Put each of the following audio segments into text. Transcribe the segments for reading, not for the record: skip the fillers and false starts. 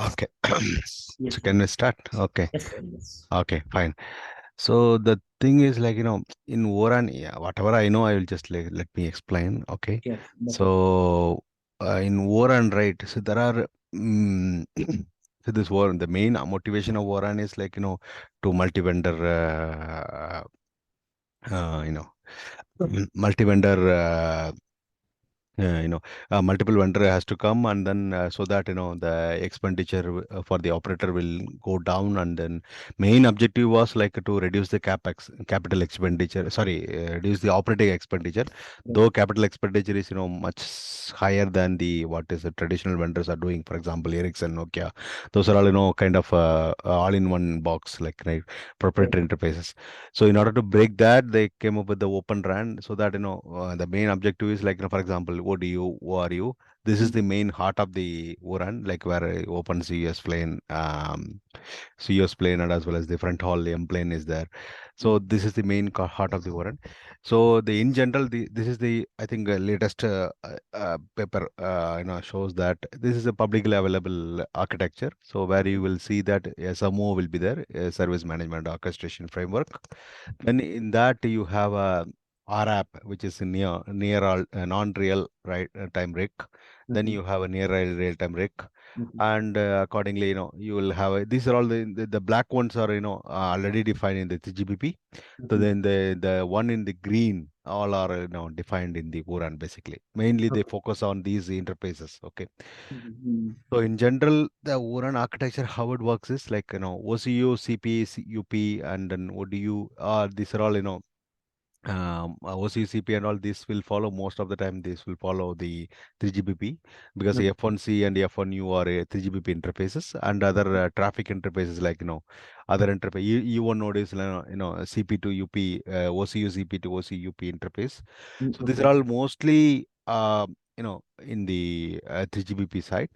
Okay. Yes, So sir. can we start? Okay. Yes, sir. Yes. Okay, fine. So the thing is like, in Oran, yeah, whatever I know, I will just let me explain. Okay. Yes, definitely. So in Oran, right? So there are, so this war, the main motivation of Oran is like, to multi-vendor, uh, you know, multi-vendor uh, you know multiple vendor has to come, and then so that the expenditure for the operator will go down, and then main objective was like to reduce the capex capital expenditure, sorry, reduce the operating expenditure, Yes. though capital expenditure is much higher than the what is the traditional vendors are doing. For example, Ericsson, Nokia, those are all kind of all in one box, like, right, Yes. proprietary interfaces. So in order to break that, they came up with the Open RAN, so that the main objective is like, for example, ODU, ORU. This is Mm. the main heart of the ORAN, like where open CUS plane, CUS plane, and as well as the front haul M plane is there. Mm. So this is the main heart of the ORAN. So the in general, this is the, I think, latest paper shows that this is a publicly available architecture. So where you will see that SMO will be there, Service Management Orchestration Framework. Then in that you have a RAP, which is near all non-real right time RIC. Then Mhm. you have a near real time RIC, Mhm. and accordingly, you will have these are all the black ones are already defined in the 3GPP. So Mhm. then the one in the green all are defined in the Buran basically. Mainly they Okay. focus on these interfaces. Okay. Mhm. So in general, the Oran architecture, how it works is like, OCU, CP, UP, and then ODU. These are all, OCU, CP, and all this will follow most of the time. This will follow the 3GPP, because Okay. F1C and F1U are 3GPP interfaces, and other traffic interfaces like, other interface. U1 node is, CP to UP, OCU, CP to OCU, UP interface. Mm. So these are Okay. all mostly, in the 3GPP side.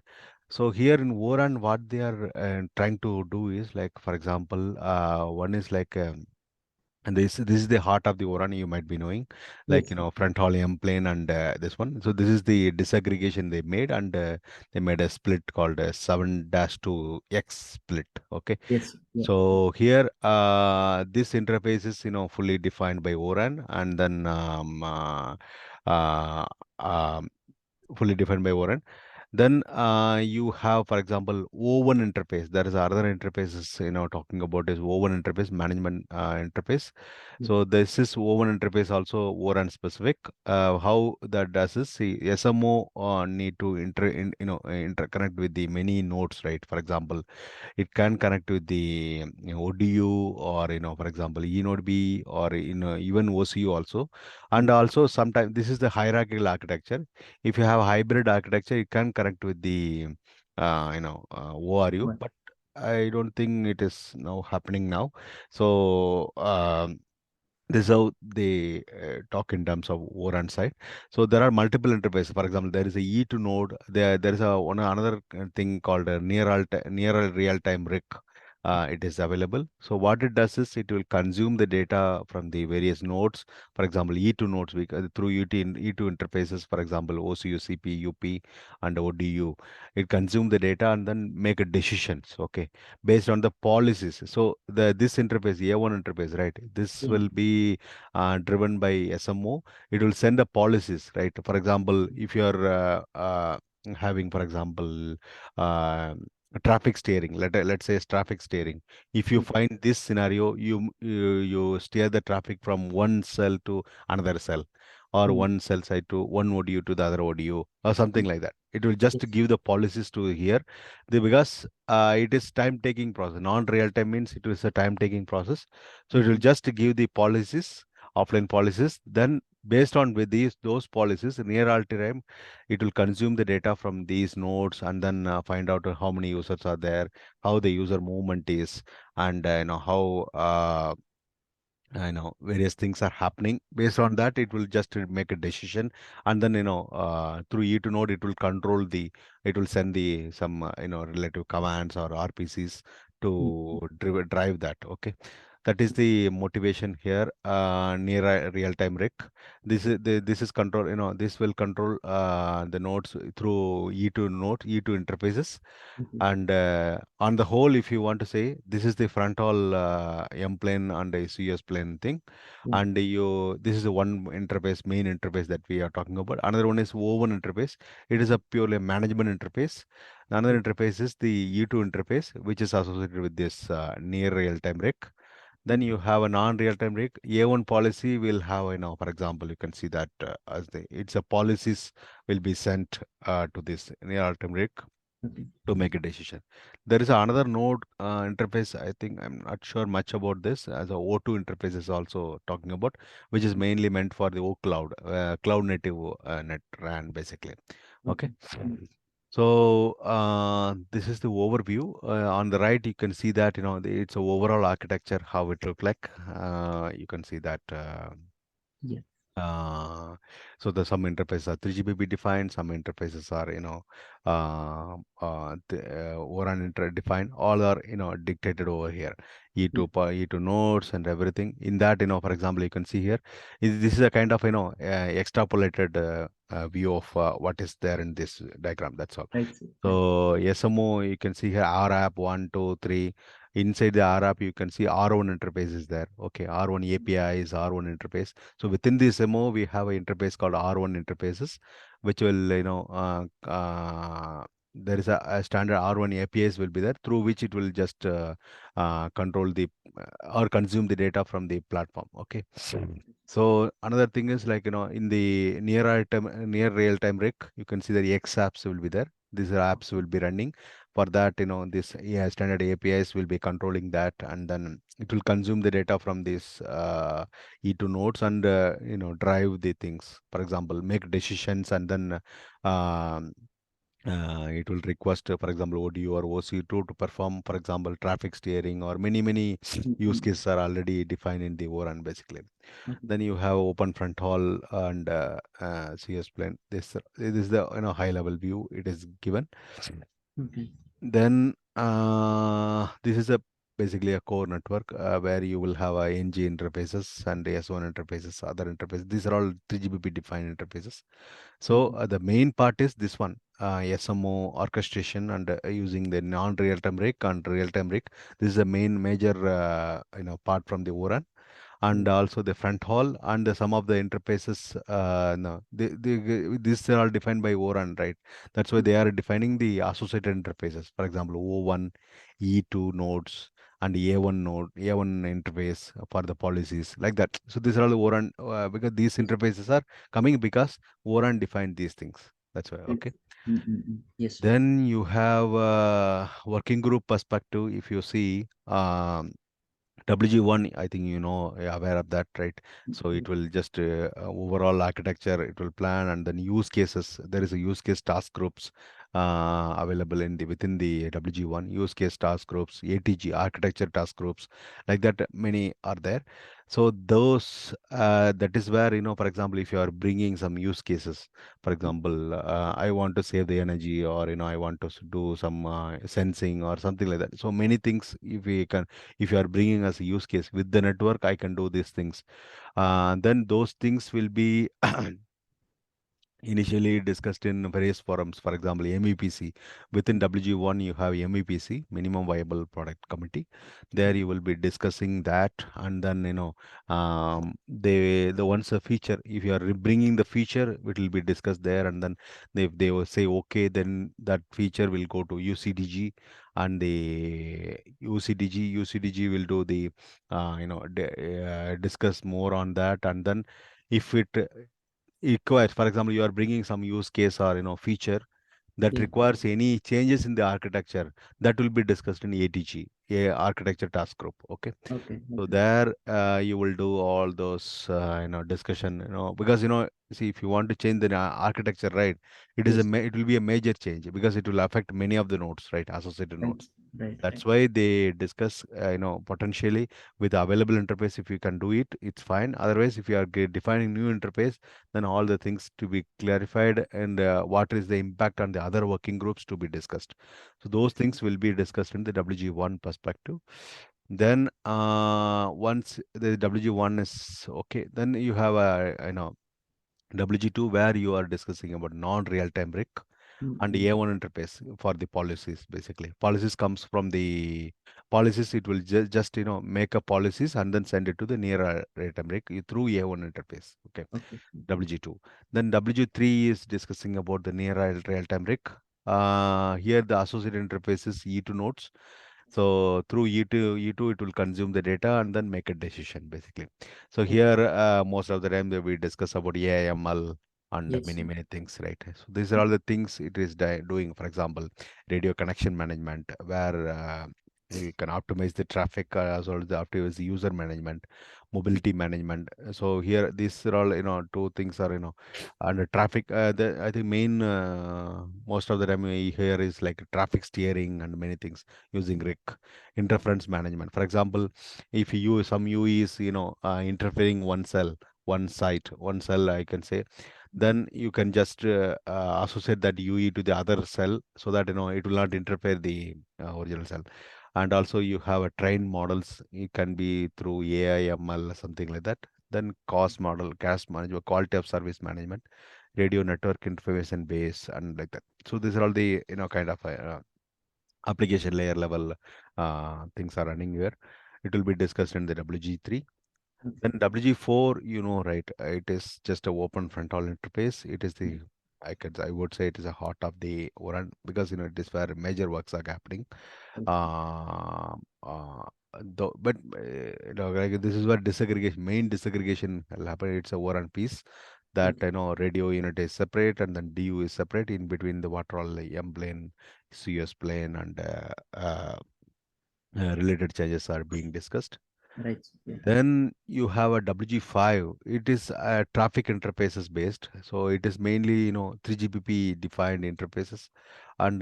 So here in Oran, what they are trying to do is like, for example, one is like, and this is the heart of the Oran, you might be knowing, like, Yes. front haul M plane and this one. So this is the disaggregation they made, and they made a split called 7-2X split. Okay. Yes. Yeah. So here, this interface is fully defined by Oran, and then uh, um, fully defined by Oran. Then you have, for example, O1 interface. There is other interfaces, talking about is O1 interface, management interface. Mm. So this is O1 interface also ORAN specific. How that does is, see, SMO need to interconnect with the many nodes, right? For example, it can connect with the ODU, or for example, E node B, or even OCU also. And Mm. also sometimes this is the hierarchical architecture. If you have a hybrid architecture, it can connect with the ORU, Right. but I don't think it is now happening now. So this is how they talk in terms of ORAN side. So there are multiple interfaces. For example, there is a E2 node. There is another thing called a near real time RIC. It is available. So what it does is it will consume the data from the various nodes. For example, E2 nodes, because through E2 interfaces, for example, OCU, CP, UP, and ODU, it consume the data and then make a decisions. Okay, based on the policies. So this interface, A1 interface, right? This Yeah. will be driven by SMO. It will send the policies, right? For example, if you are having, for example, uh, traffic steering, let's say it's traffic steering. If you Mm. find this scenario, you steer the traffic from one cell to another cell, or Mm. one cell side to one ODU to the other ODU, or something Mm. like that. It will just Yes. give the policies to here, because it is time taking process. Non-real time means it is a time taking process. So it will Mhm. just give the policies, offline policies. Then based on with those policies, near real time, it will consume the data from these nodes, and then find out how many users are there, how the user movement is, and how I know various things are happening. Based on that, it will just make a decision, and then through E2 node, it will send the some relative commands or RPCs Mm. to drive that. Okay, That is the motivation here. Near a real-time rig. This is control. This will control the nodes through E2 node, E2 interfaces. Mhm. And on the whole, if you want to say, this is the frontal M plane and a CS plane thing. Yeah. And this is the one interface, main interface that we are talking about. Another one is O1 interface. It is a purely management interface. Another interface is the E2 interface, which is associated with this near real-time rig. Then Mhm. you have a non-real-time rig. A1 policy will have, for example, you can see that as it's a policies will be sent to this real-time rig Okay. to make a decision. There is another node interface. I think I'm not sure much about this. As a O2 interface is also talking about, which is mainly meant for the O cloud, cloud native net RAN basically. Okay. Okay. Mm. So this is the overview. On the right, you can see that it's a overall architecture how it look like. You can see that. Yeah. Uh, so the some interfaces are 3GPP defined, some interfaces are ORAN defined. All are dictated over here. Yeah. E2 nodes and everything. In that, for example, you can see here. This is a kind of extrapolated view of what is there in this diagram. That's all. Right, sir. Right. So SMO, you can see here RAP 1, 2, 3. Inside the RAP, you can see R1 interface is there. Okay, R1 API is R1 interface. So within this MO, we have an interface called R1 interfaces, which will, there is a standard R1 APIs will be there through which it will just control the or consume the data from the platform. Okay. So another thing is like, in the near real time rig, you can see the X apps will be there. These apps will be running. For that, this standard APIs will be controlling that, and then it will consume the data from these E2 nodes and drive the things. For example, make decisions, and then it will request, for example, ODU or OC2 to perform, for example, traffic steering, or many use Mhm. cases are already defined in the ORAN basically. Okay. Then you have open front hall and CS plane. This is the high level view it is given. Okay. Then this is a basically a core network where you will have NG interfaces and S1 interfaces, other interfaces. These are all 3GPP defined interfaces. So Okay. the main part is this one, SMO orchestration and using the non-real-time rig and real-time rig. This is the main major part from the ORAN, Yeah. and also the front hall and some of the interfaces. No, these are all defined by ORAN, right? That's why they Okay. are defining the associated interfaces. For example, O1, E2 nodes, and A1 node, A1 interface for the policies like that. So these are all the ORAN because these Yes. interfaces are coming because ORAN defined these things. That's why. Right. Okay. Mm-mm-mm. Yes, sir. Then you have working group perspective. If you see, WG1, I think aware of that, right? So Yeah. it will just overall architecture, it will plan, and then use cases. There is a use case task groups available in the within the WG1 use case task groups, ATG architecture task groups, like that. Many are there. So those that is where for example, if you are bringing some use cases, for example, I want to save the energy, or I want to do some sensing or something like that. So many things, if you are bringing as a use case with the network, I can do these things. Then those things will be initially discussed in various forums. For example, MEPC. Within WG1, you have MEPC, Minimum Viable Product Committee. There you will be discussing that, and then the once a feature, if you are bringing the feature, it will be discussed there, and then if they will say okay, then that feature will go to UCDG, and the UCDG will do the discuss more on that, and then if it requires, for example, you are bringing some use case or feature that Yeah. requires any changes in the architecture, that will be discussed in ATG, a architecture task group. Okay. Okay. So Okay. there you will do all those discussion, because see, if you want to change the architecture, right, Yes. it will be a major change because it will affect many of the nodes, right, associated Right. nodes. Right. Right. That's why they discuss, potentially with the available interface. If you can do it, it's fine. Otherwise, if you are defining new interface, then all the things to be clarified, and what is the impact on the other working groups to be discussed. So those Yes. things will be discussed in the WG1 perspective. Then once the WG1 is okay, then you have a WG2 where you are discussing about non-real-time RIC and Mm-hmm. A1 interface for the policies. Basically policies comes from the policies. It will just make a policies and then send it to the near real-time RIC through A1 interface. Okay, Okay. WG2. Then WG3 is discussing about the near real-time RIC. Here the associated interface is E2 nodes. So through E2 it will consume the data and then make a decision basically. So Okay. here most of the time we discuss about AIML and Yes. many things, right? So these are all the things it is doing. For example, radio connection management, where you can optimize the traffic as well as the optimize the user management, mobility management. So here these are all two things are under traffic. I think main most of the time we hear is like traffic steering and many things using RIC interference management. For example, if you some UE is interfering one site, one cell, I can say, Mm-hmm. then you can just associate that UE to the other cell so that it will not interfere the original cell. And also you have a trained models. It can be through AI, ML, something like that. Then cost model, cash management, quality of service management, radio network information base, and like that. So these are all the kind of application layer level things are running here. It will be discussed in the WG3. Then Okay. WG4, right? It is just a open frontal interface. It is Mm. I would say it is a heart of the ORAN because it is where major works are happening. Okay. Uh, uh, but like this is where main disaggregation will happen. It's a ORAN piece that Okay. radio unit is separate and then DU is separate. In between the what are all the M plane, CS plane, and related changes are being discussed. Right. Yeah. Then you have a WG5. It is traffic interfaces based. So it is mainly, 3GPP defined interfaces. And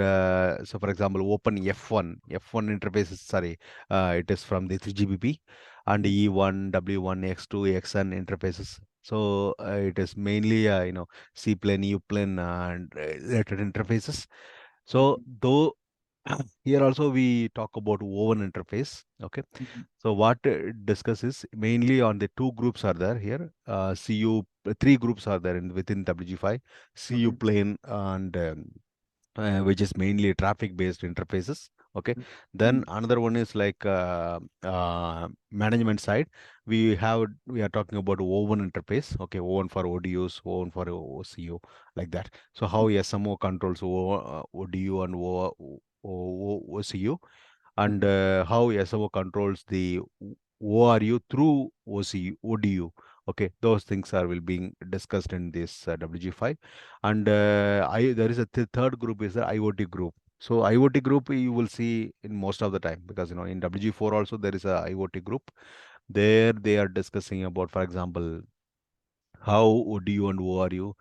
so, for example, Open F1 interfaces, sorry, it is from the 3GPP and Mm. E1, W1, X2, XN interfaces. So it is mainly, C plane, U plane, and related interfaces. So Okay. though here also we talk about open interface. Okay. Mm-hmm. So what it discusses mainly on the two groups are there here. CU three groups are there within WG5. CU Okay. plane and which is mainly traffic based interfaces. Okay. Then Mm. another one is like management side. We are talking about open interface. Okay, open for ODUs, open for OCU, like that. So how Okay. SMO controls ODU and OCU, and Okay. how SMO controls the ORU through ODU. Okay, those things are will being discussed in this WG5. And there is a third group is the IoT group. So IoT group you will see in most of the time because in WG4 also there is a IoT group. There they are discussing about, for example, how ODU and ORU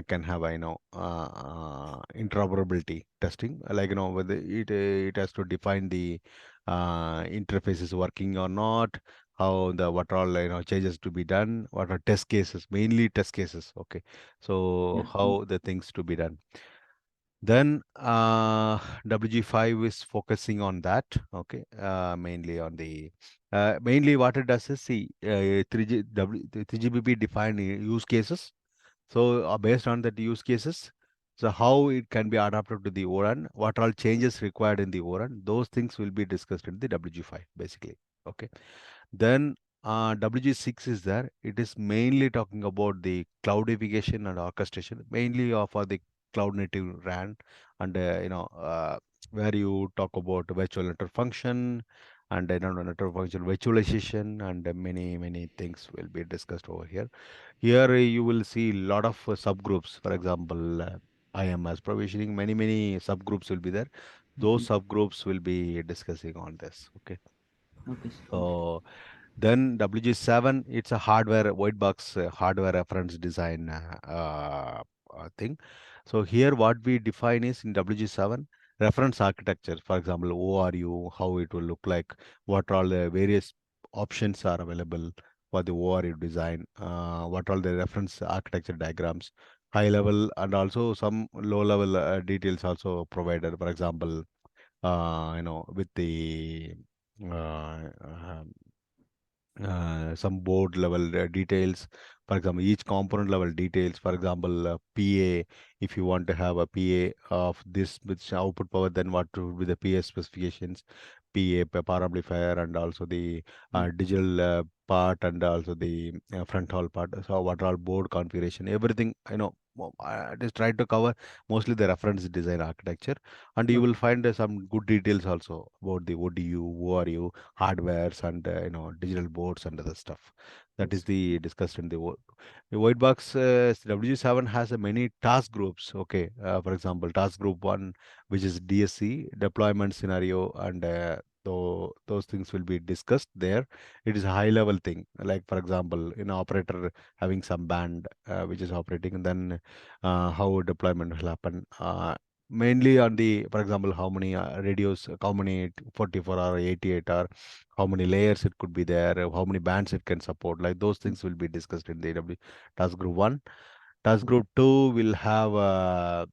can have interoperability testing, like whether it has to define the interface is working or not, how the what all changes to be done, what are test cases, mainly test cases. Okay, so Yeah. Mm. how the things to be done. Then WG5 is focusing on that. Okay, mainly on the mainly what it does is see 3GPP defined use cases. So based on that use cases, so how it can be adapted to the ORAN, what all changes required in the ORAN, those things will be discussed in the WG5 basically. Okay. Then WG6 is there. It is mainly talking about the cloudification and orchestration, mainly for the cloud native RAN, and where you talk about virtual network function and network function virtualization, and many things will be discussed over here. Here you will see a lot of subgroups. For example, IMS provisioning, many subgroups will be there. Those Okay. subgroups will be discussing on this. Okay. Okay. Sir. Yeah. So then WG7, it's a hardware white box hardware reference design thing. So here what we define is in WG7 reference architecture. For example, ORU, how it will look like, what all the various options are available for the ORU design, what all the reference architecture diagrams, high level and also some low level details also provided. For example, with the um, some board level details. For example, each component level details. For example, PA. If you want to have a PA of this which output power, then what would be the PA specifications? PA, power amplifier, and also the Mm. digital part, and also the front hall part. So what are all board configuration? Everything I just try to cover mostly the reference design architecture, and you will Okay. find some good details also about the ODU, ORU, hardwares, and digital boards and other stuff. That is Yes. the discussed in the white box. WG7 has a many task groups. Okay, for example, task group one, which is DSC deployment scenario, and those things will be discussed there. It is a high level thing, like for example, operator having some band which is operating, and then how deployment will happen. Mainly on the, for example, how many radios, how many 44 or 88 or how many layers it could be there, how many bands it can support. Like those Mm. things will be discussed in the AW task group one. Task Okay. group two will have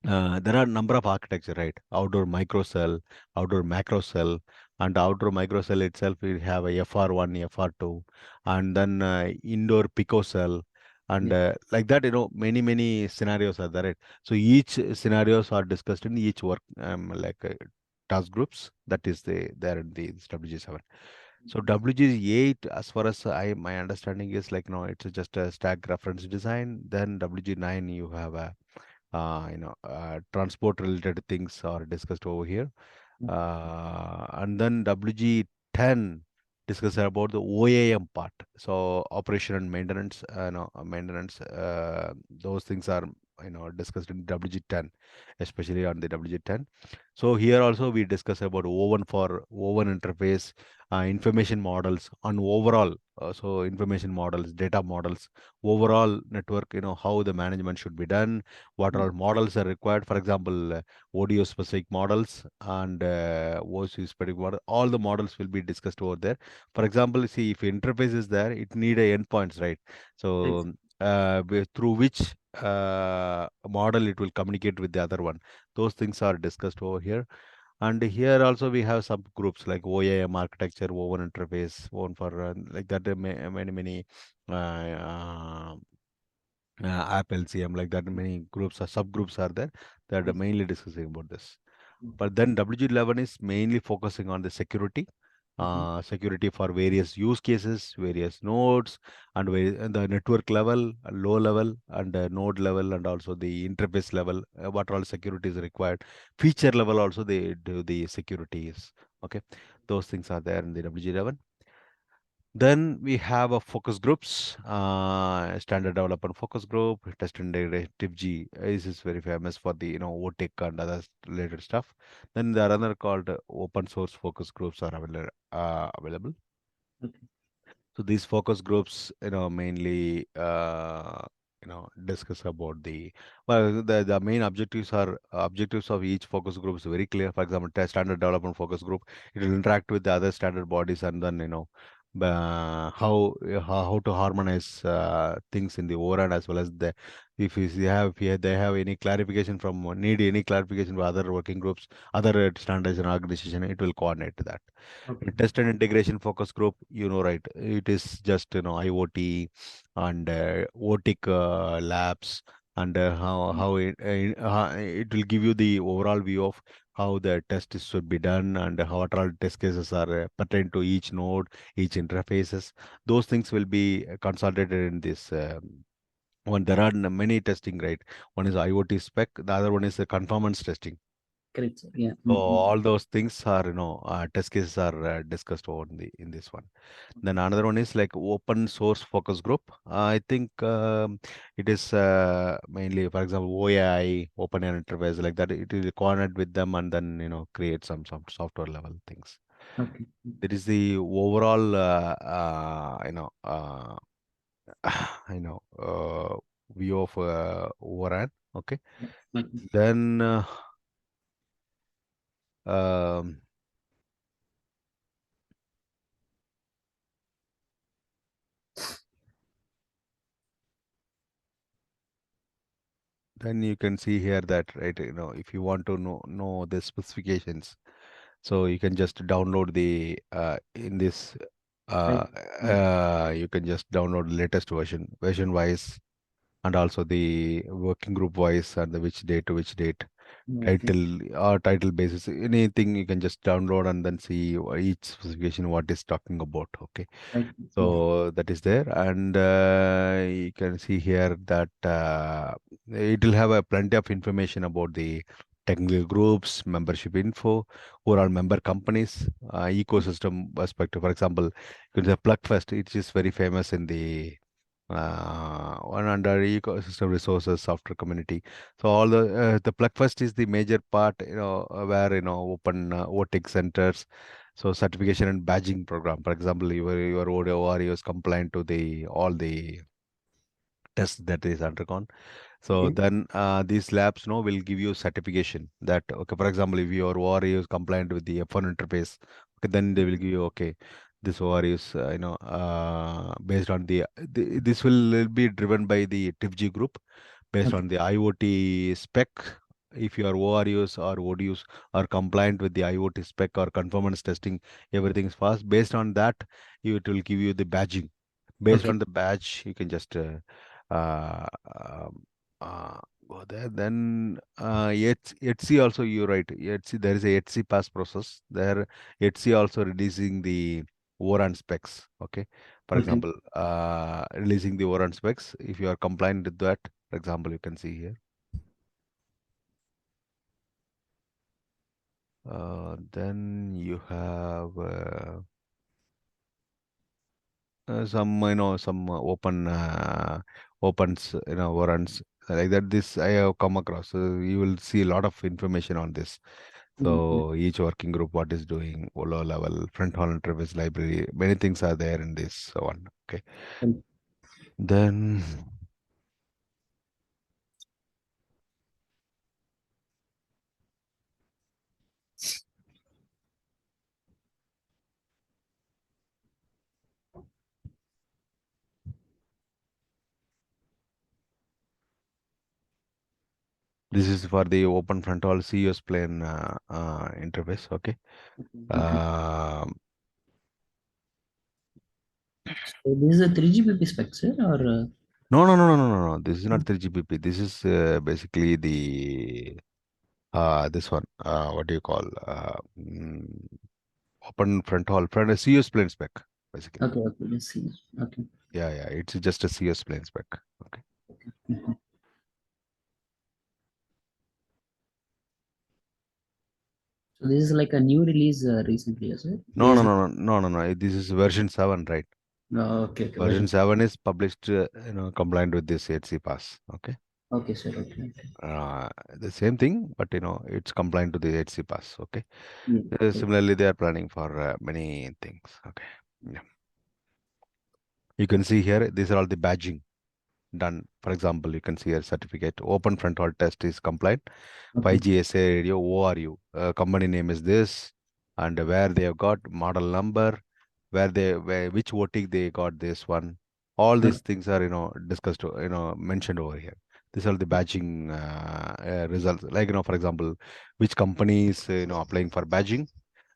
there are number of architecture, right? Outdoor micro cell, outdoor macro cell, and outdoor micro cell itself will have a FR1, FR2, and then indoor pico cell, and Yeah. like that, many scenarios are there, right? So each scenarios are discussed in each work, like task groups. That is there in the this WG7. So Yes. WG8, as far as my understanding is like, no, it's just a stack reference design. Then WG9, you have a transport related things are discussed over here. Okay. And then WG10 discuss about the OAM part. So operation and maintenance, maintenance, those things are discussed in WG10, especially on the WG10. So here also we discuss about oven for oven interface, information models on overall. So information models, data models, overall network. How the management should be done, what Mm. all models are required. For example, audio specific models and voice specific model. All the models will be discussed over there. For example, see, if interface is there, it need a endpoints, right? So Right. through which model it will communicate with the other one. Those things are discussed over here. And here also we have subgroups like OAM architecture, open interface, one for like that, many app LCM, like that. Many groups or subgroups are there that are Yes. mainly discussing about this. Okay. But then WG11 is mainly focusing on the security, Mm-hmm. security for various use cases, various nodes, and and the network level, low level, and node level, and also the interface level. What all security is required. Feature level also they do the securities. Okay, those things are there in the WG11. Then we have a focus groups, standard development focus group, test and integrative G. This is very famous for the OTIC and other related stuff. Then there are other called open source focus groups are available. Okay. So these focus groups, mainly, discuss about the main objectives of each focus group is very clear. For example, standard development focus group, it will interact with the other standard bodies, and then how to harmonize things in the overall, as well as the if they have any clarification from need any clarification from other working groups, other standards and organization, it will coordinate that. Okay. And test and integration focus group, right? It is just IoT and OTIC labs, and Mm. how it will give you the overall view of how the should be done, and how what all test cases are pertain to each node, each interfaces. Those things will be consolidated in this. One, there are many testing, right? One is IoT spec, the other one is the conformance testing. Correct, sir. Yeah. So Mm-hmm. all those things are, test cases are discussed over in this one. Then another one is like open source focus group. I think it is mainly, for example, OAI, open air interface, like that. It will coordinate with them, and then create some software level things. Okay. That is the overall, view of ORAN. Okay. Yeah. Okay. Then um, then you can see here that, right, if you want to know the specifications. So you can just download the in this Right. you can just download the latest version wise, and also the working group wise, and the which date to which date, Okay. title basis, anything you can just download and then see each specification what is talking about. Okay. Right. Yeah. So that is there, and you can see here that it will have a plenty of information about the technical groups, membership info, overall member companies, ecosystem perspective. For example, you can say Plugfest, it is very famous in the one under ecosystem resources software community. So all the Plugfest is the major part, where open OTIC centers, so certification and badging program. For example, your ORE is compliant to the all the tests that is undergone. So Okay. then these labs will give you certification that, okay, for example, if your ORE is compliant with the F1 interface, okay, then they will give you, okay, this ORE is based on this will be driven by the TIFG group based Okay. on the IoT spec. If your ORUs or ODUs are compliant with the IoT spec or conformance testing, everything is fast. Based on that, it will give you the badging. Based Okay. on the badge, you can just uh, um, go there. Then Etsy also, you're right. Etsy, there is a Etsy pass process. There, Etsy also releasing the ORAN specs. Okay. For Okay. example, releasing the ORAN specs. If you are compliant with that, for example, you can see here. Then you have some some opens warrants like that. This I have come across. So you will see a lot of information on this. Okay. So each working group what is doing, low level, front hall interface library, many things are there in this one. Okay. Well, Then this is for the open front hall CES plane interface. Okay. okay. Um So this is a 3GPP spec, sir, or no, no, no, no, no, no, no. This is not 3GPP. This is basically the this one, what do you call, open front hall, front a CS plane spec, basically. okay, okay, let's see. Okay. Yeah, yeah, it's just a CS plane spec. Okay. Mhm. So this is like a new release recently, is it? No, no, Based on, no, no, no, no, no. This is version 7, right? oh, okay, okay, Version version. 7 is published, compliant with this HC pass. Okay. Okay, sir. Okay, okay. Uh, the same thing, but it's compliant to the HC pass. Okay. Yeah. Okay. Similarly, they are planning for many things. Okay. Yeah. You can see here, these are all the badging done. For example, you can see a certificate. Open front hall test is compliant. Okay. 5G SA radio, ORU. Company name is this, and where they have got model number, where which voting they got this one. All Okay. these things are discussed, mentioned over here. These are the badging results. Like for example, which company is applying for badging,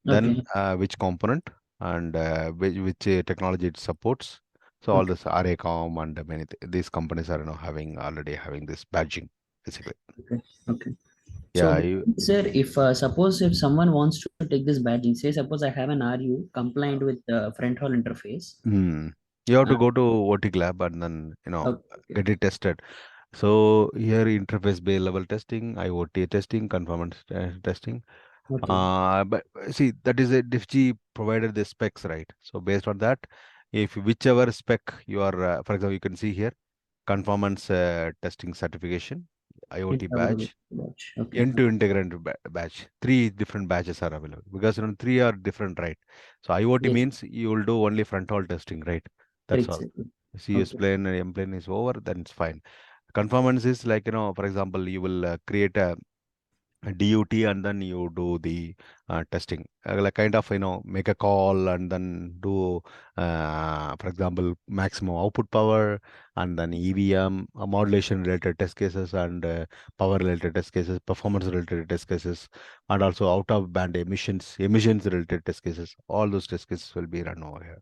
then Okay. which component, and which technology it supports. So all Okay. this Araycom and these companies are having already having this badging basically. Okay. Okay. So, Yeah, you sir, if suppose if someone wants to take this badging, say suppose I have an RU compliant with the front hall interface. hmm, you have Uh, to go to OT lab and then okay. Okay. get it tested. So here interface bay level testing, IoT testing, conformance testing. Okay. But see, that is a DiffG provided the specs, right? So based on that, if whichever spec you are, for example, you can see here conformance testing certification, IoT Interoperable badge, watch. Okay. end-to-end integrated badge. Three different badges are available because three are different, right? So IoT Yes. means you will do only front-haul testing, right? That's Correct, all. sir. CS Okay. plane and M plane is over, then it's fine. Conformance is like for example, you will create a DUT, and then you do the testing, like kind of, make a call and then do, for example, maximum output power, and then EVM, modulation related test cases, and power related test cases, performance related test cases, and also out of band emissions related test cases. All those test cases will be run over here.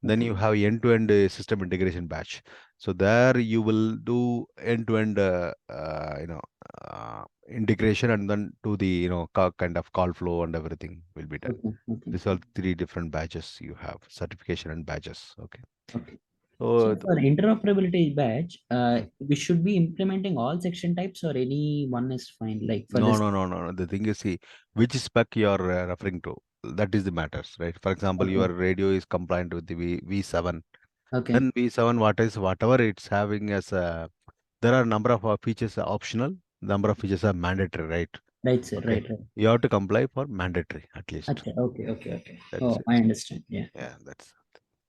Then Okay. you have end-to-end system integration batch. So there you will do end-to-end, integration, and then do the, kind of call flow and everything will be done. Okay. Okay. These are three different batches you have: certification and batches. Okay. Okay. So So for interoperability batch, mm, we should be implementing all section types or any one is fine. Like for no, this. no, no, no, no. The thing is, see, which spec you are referring to. That is the matters, right? For example, your Okay. radio is compliant with the V7. Okay. Then V7, whatever it's having as a, there are number of features are optional, number of features are mandatory, right? Right, sir. Okay. Right. Right. You have to comply for mandatory at least. Okay. Okay. Okay. Okay. That's Oh, it. I understand. Yeah. Yeah,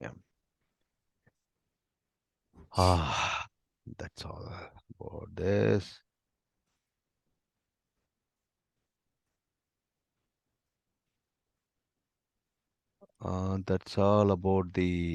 yeah. Ah, that's all about this. That's all about the